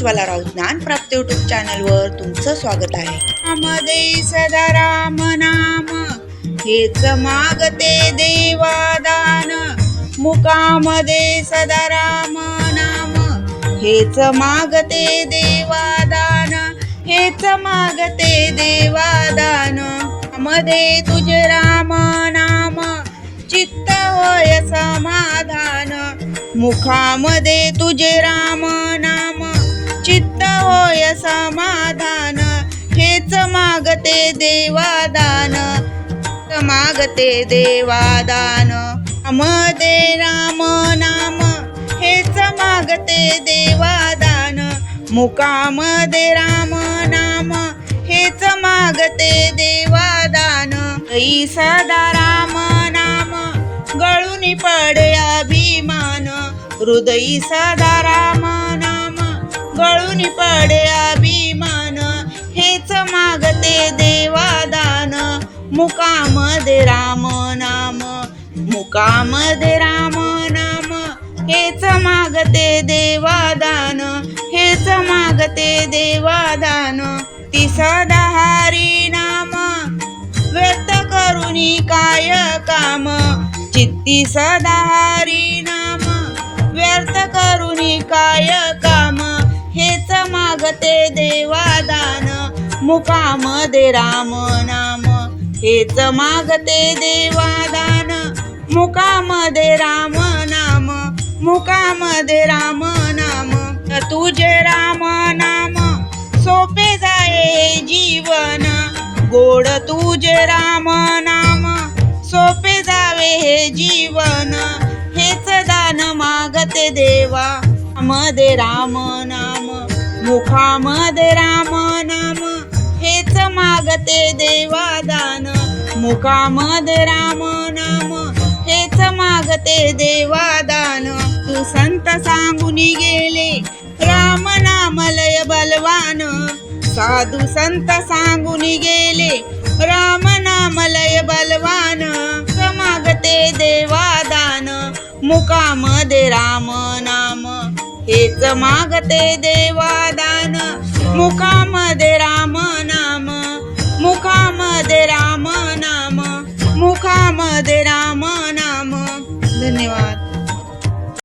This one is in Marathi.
ज्वाला राऊत ज्ञानप्राप्ती यूट्यूब चॅनलवर तुमचं स्वागत आहे। मध्ये सदा राम नाम हेच मागते देवादान, मुखामध्ये सदा राम नाम हेच मागते देवादान, हेच मागते देवादान। मध्ये तुझे राम नाम चित्त होय समाधान, मुखामध्ये तुझे राम नाम चित्त होय समाधान, हेच मागते देवादान, मागते देवादान। मध्ये राम नाम हेच मागते देवादान, मुखामध्ये राम नाम हेच मागते देवादान। ऐ सदा राम नाम गळून पडे अभिमान, हृदयी सदा राम नाम गळून पडे अभिमान, हेच मागते देवादान, मुखामध्ये राम नाम, मुखामध्ये राम नाम हेच मागते देवादान, हेच मागते देवादान। ती सदा हरी नाम व्यक्त करुनी काय काम, चित्ती सदा हरी नाम व्यर्थ करुनी काय काम, हेच मागते देवादान, मुखामध्ये राम नाम हेच मागते देवादान, मुखामध्ये राम नाम, मुखामध्ये राम नाम। तुझे राम नाम सोपे जाये जीवन, गोड तुझे राम नाम सोपे जावे हे जीवन, हेच दान मागते देवा। मध्ये राम नाम मुखामध्ये राम नाम हेच मागते देवादान, मुखामध्ये राम नाम हेच मागते देवादान। तू संत सांगून गेले राम नाम लय बलवान, साधू संत सांगून गेले राम नाम लय बलवान, मागते देवादान, मुखामध्ये राम नाम हेच मागते देवादान, मुखामध्ये राम